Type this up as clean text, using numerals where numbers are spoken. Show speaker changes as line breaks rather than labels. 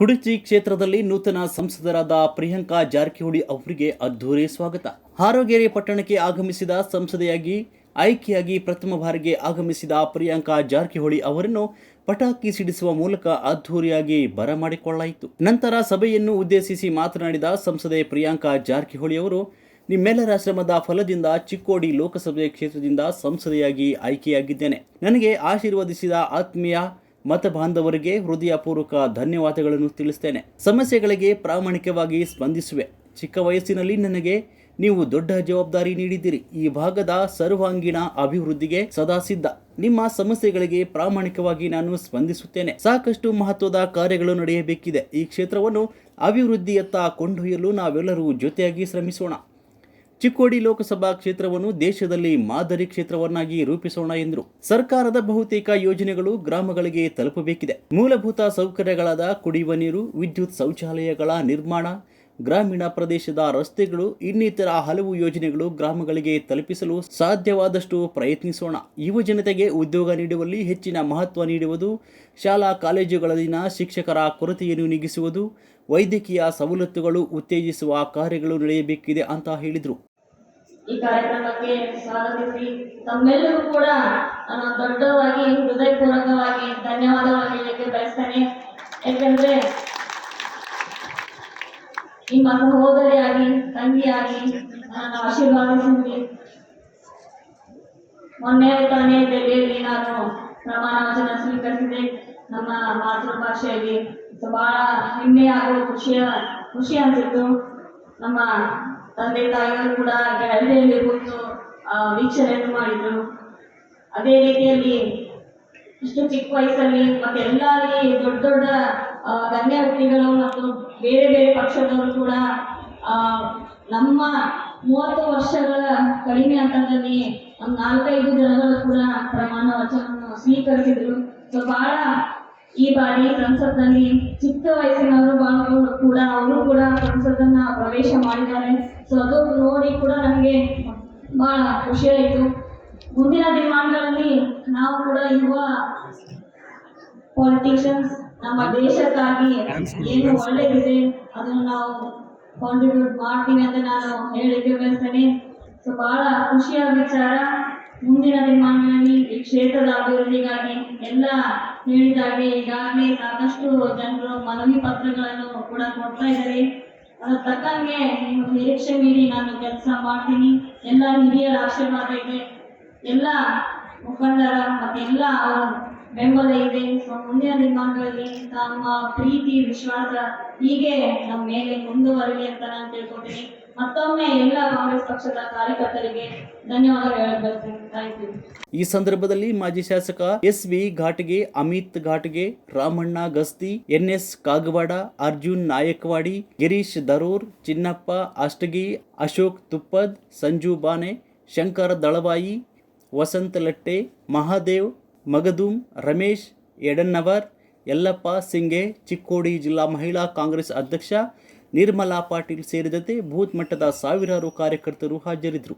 ಕುಡಚಿ ಕ್ಷೇತ್ರದಲ್ಲಿ ನೂತನ ಸಂಸದರಾದ ಪ್ರಿಯಾಂಕಾ ಜಾರಕಿಹೊಳಿ ಅವರಿಗೆ ಅದ್ದೂರಿ ಸ್ವಾಗತ. ಹಾರೋಗೇರಿ ಪಟ್ಟಣಕ್ಕೆ ಆಗಮಿಸಿದ ಸಂಸದೆಯಾಗಿ ಆಯ್ಕೆಯಾಗಿ ಪ್ರಥಮ ಬಾರಿಗೆ ಆಗಮಿಸಿದ ಪ್ರಿಯಾಂಕಾ ಜಾರಕಿಹೊಳಿ ಅವರನ್ನು ಪಟಾಕಿ ಸಿಡಿಸುವ ಮೂಲಕ ಅದ್ದೂರಿಯಾಗಿ ಬರಮಾಡಿಕೊಳ್ಳಲಾಯಿತು. ನಂತರ ಸಭೆಯನ್ನು ಉದ್ದೇಶಿಸಿ ಮಾತನಾಡಿದ ಸಂಸದೆ ಪ್ರಿಯಾಂಕಾ ಜಾರಕಿಹೊಳಿ ಅವರು, ನಿಮ್ಮೆಲ್ಲರ ಶ್ರಮದ ಫಲದಿಂದ ಚಿಕ್ಕೋಡಿ ಲೋಕಸಭೆ ಕ್ಷೇತ್ರದಿಂದ ಸಂಸದೆಯಾಗಿ ಆಯ್ಕೆಯಾಗಿದ್ದೇನೆ. ನನಗೆ ಆಶೀರ್ವದಿಸಿದ ಆತ್ಮೀಯ ಮತ ಬಾಂಧವರಿಗೆ ಹೃದಯಪೂರ್ವಕ ಧನ್ಯವಾದಗಳನ್ನು ತಿಳಿಸ್ತೇನೆ. ಸಮಸ್ಯೆಗಳಿಗೆ ಪ್ರಾಮಾಣಿಕವಾಗಿ ಸ್ಪಂದಿಸುವೆ. ಚಿಕ್ಕ ವಯಸ್ಸಿನಲ್ಲಿ ನನಗೆ ನೀವು ದೊಡ್ಡ ಜವಾಬ್ದಾರಿ ನೀಡಿದ್ದೀರಿ. ಈ ಭಾಗದ ಸರ್ವಾಂಗೀಣ ಅಭಿವೃದ್ಧಿಗೆ ಸದಾ ಸಿದ್ಧ. ನಿಮ್ಮ ಸಮಸ್ಯೆಗಳಿಗೆ ಪ್ರಾಮಾಣಿಕವಾಗಿ ನಾನು ಸ್ಪಂದಿಸುತ್ತೇನೆ. ಸಾಕಷ್ಟು ಮಹತ್ವದ ಕಾರ್ಯಗಳು ನಡೆಯಬೇಕಿದೆ. ಈ ಕ್ಷೇತ್ರವನ್ನು ಅಭಿವೃದ್ಧಿಯತ್ತ ಕೊಂಡೊಯ್ಯಲು ನಾವೆಲ್ಲರೂ ಜೊತೆಯಾಗಿ ಶ್ರಮಿಸೋಣ. ಚಿಕ್ಕೋಡಿ ಲೋಕಸಭಾ ಕ್ಷೇತ್ರವನ್ನು ದೇಶದಲ್ಲಿ ಮಾದರಿ ಕ್ಷೇತ್ರವನ್ನಾಗಿ ರೂಪಿಸೋಣ ಎಂದರು. ಸರ್ಕಾರದ ಬಹುತೇಕ ಯೋಜನೆಗಳು ಗ್ರಾಮಗಳಿಗೆ ತಲುಪಬೇಕಿದೆ. ಮೂಲಭೂತ ಸೌಕರ್ಯಗಳಾದ ಕುಡಿಯುವ ನೀರು, ವಿದ್ಯುತ್, ಶೌಚಾಲಯಗಳ ನಿರ್ಮಾಣ, ಗ್ರಾಮೀಣ ಪ್ರದೇಶದ ರಸ್ತೆಗಳು, ಇನ್ನಿತರ ಹಲವು ಯೋಜನೆಗಳು ಗ್ರಾಮಗಳಿಗೆ ತಲುಪಿಸಲು ಸಾಧ್ಯವಾದಷ್ಟು ಪ್ರಯತ್ನಿಸೋಣ. ಯುವ ಜನತೆಗೆ ಉದ್ಯೋಗ ನೀಡುವಲ್ಲಿ ಹೆಚ್ಚಿನ ಮಹತ್ವ ನೀಡುವುದು, ಶಾಲಾ ಕಾಲೇಜುಗಳಲ್ಲಿನ ಶಿಕ್ಷಕರ ಕೊರತೆಯನ್ನು ನೀಗಿಸುವುದು, ವೈದ್ಯಕೀಯ ಸವಲತ್ತುಗಳು ಉತ್ತೇಜಿಸುವ ಕಾರ್ಯಗಳು ನಡೆಯಬೇಕಿದೆ ಅಂತ ಹೇಳಿದರು.
ಈ ಕಾರ್ಯಕ್ರಮಕ್ಕೆ ಸ್ವಾಗತಿಸಿ ತಮ್ಮೆಲ್ಲರೂ ಕೂಡ ನಾನು ದೊಡ್ಡವಾಗಿ ಹೃದಯಪೂರ್ವಕವಾಗಿ ಧನ್ಯವಾದಗಳನ್ನು ಹೇಳಲಿಕ್ಕೆ ಬಯಸ್ತೇನೆ. ಯಾಕಂದ್ರೆ ನಿಮ್ಮ ಸಹೋದರಿಯಾಗಿ, ತಂಗಿಯಾಗಿ ನಾನು ಆಶೀರ್ವಾದಿಸಿದ್ವಿ. ಮೊನ್ನೆ ತಾನೇ ದೆಹಲಿಯಲ್ಲಿ ನಾನು ಪ್ರಮಾಣ ವಚನ ಸ್ವೀಕರಿಸಿದೆ ನಮ್ಮ ಮಾತೃಭಾಷೆಯಲ್ಲಿ. ಬಹಳ ಹೆಮ್ಮೆ ಹಾಗೂ ಖುಷಿ ಅನಿಸಿತ್ತು. ನಮ್ಮ ತಂದೆ ತಾಯಿಯವರು ಕೂಡ ಗ್ಯಾಲರಿಯಲ್ಲಿ ಕೂತು ವೀಕ್ಷಣೆಯನ್ನು ಮಾಡಿದ್ರು. ಅದೇ ರೀತಿಯಲ್ಲಿ ಇಷ್ಟು ಚಿಕ್ಕ ವಯಸ್ಸಲ್ಲಿ ಮತ್ತೆ ಎಲ್ಲರಲ್ಲಿ ದೊಡ್ಡ ದೊಡ್ಡ ಗಣ್ಯ ವ್ಯಕ್ತಿಗಳು ಮತ್ತು ಬೇರೆ ಬೇರೆ ಪಕ್ಷದವರು ಕೂಡ ನಮ್ಮ 30 ವರ್ಷಗಳ ಕಡಿಮೆ ಅಂತರದಲ್ಲಿ 4-5 ಜನಗಳು ಕೂಡ ಪ್ರಮಾಣ ವಚನವನ್ನು ಸ್ವೀಕರಿಸಿದ್ರು. ಸೊ ಬಹಳ ಈ ಬಾರಿ ಸಂಸತ್ನಲ್ಲಿ ಚಿಕ್ಕ ವಯಸ್ಸಿನವರು ಕೂಡ ಅವರು ಕೂಡ ಸಂಸತ್ತನ್ನ ಪ್ರವೇಶ ಮಾಡಿದ್ದಾರೆ. ಸೊ ಅದು ನೋಡಿ ಕೂಡ ನನಗೆ ಬಹಳ ಖುಷಿಯಾಯಿತು. ಮುಂದಿನ ದಿನಮಾನಗಳಲ್ಲಿ ನಾವು ಕೂಡ ಯುವ ಪಾಲಿಟಿಷಿಯನ್ಸ್ ನಮ್ಮ ದೇಶಕ್ಕಾಗಿ ಏನು ಒಳ್ಳೆಯದಿದೆ ಅದನ್ನು ನಾವು ಕಾಂಟ್ರಿಬ್ಯೂಟ್ ಮಾಡ್ತೀವಿ ಅಂತ ನಾನು ಹೇಳಲಿಕ್ಕೆ ಬಯಸ್ತೇನೆ. ಸೊ ಬಹಳ ಖುಷಿಯ ವಿಚಾರ. ಮುಂದಿನ ದಿನಮಾನಗಳಲ್ಲಿ ಈ ಕ್ಷೇತ್ರದ ಅಭಿವೃದ್ಧಿಗಾಗಿ ಎಲ್ಲ ಹೇಳಿದಾಗೆ ಈಗಾಗಲೇ ಸಾಕಷ್ಟು ಜನರು ಮನವಿ ಪತ್ರಗಳನ್ನು ಕೂಡ ಕೊಡ್ತಾ ಇದ್ದಾರೆ. ಅದರ ತಕ್ಕಂಗೆ ನೀವು ನಿರೀಕ್ಷೆ ಮೀರಿ ನಾನು ಕೆಲಸ ಮಾಡ್ತೀನಿ. ಎಲ್ಲ ಹಿರಿಯರ ಆಶೀರ್ವಾದ ಇದೆ, ಎಲ್ಲ ಮುಖಂಡರ ಮತ್ತೆ ಎಲ್ಲ ಅವರ ಬೆಂಬಲ ಇದೆ. ಸೊ ಮುಂದಿನ ದಿನಮಾನಗಳಲ್ಲಿ ತಮ್ಮ ಪ್ರೀತಿ ವಿಶ್ವಾಸ ಹೀಗೆ ನಮ್ಮ ಮೇಲೆ ಮುಂದುವರಲಿ ಅಂತ ನಾನು ತಿಳ್ಕೊತೀನಿ. ಮತ್ತೊಮ್ಮೆ ಎಲ್ಲ ಕಾಂಗ್ರೆಸ್ ಪಕ್ಷದ ಕಾರ್ಯಕರ್ತರಿಗೆ ಧನ್ಯವಾದ ಹೇಳಬೇಕು. Thank you.
ಈ ಸಂದರ್ಭದಲ್ಲಿ ಮಾಜಿ ಶಾಸಕ ಎಸ್.ವಿ. ಘಾಟಗೆ, ಅಮಿತ್ ಘಾಟಗೆ, ರಾಮಣ್ಣ ಗಸ್ತಿ, ಎನ್.ಎಸ್. ಕಾಗವಾಡ, ಅರ್ಜುನ್ ನಾಯಕ್ವಾಡಿ, ಗಿರೀಶ್ ದರೂರ್, ಚಿನ್ನಪ್ಪ ಅಷ್ಟಗಿ, ಅಶೋಕ್ ತುಪ್ಪದ್, ಸಂಜು ಬಾನೆ, ಶಂಕರ್ ದಳವಾಯಿ, ವಸಂತ ಲಟ್ಟೆ, ಮಹಾದೇವ್ ಮಗದುಂ, ರಮೇಶ್ ಎಡನ್ನವರ್, ಯಲ್ಲಪ್ಪ ಸಿಂಗೆ, ಚಿಕ್ಕೋಡಿ ಜಿಲ್ಲಾ ಮಹಿಳಾ ಕಾಂಗ್ರೆಸ್ ಅಧ್ಯಕ್ಷ ನಿರ್ಮಲಾ ಪಾಟೀಲ್ ಸೇರಿದಂತೆ ಬೂತ್ ಮಟ್ಟದ ಸಾವಿರಾರು ಕಾರ್ಯಕರ್ತರು ಹಾಜರಿದ್ದರು.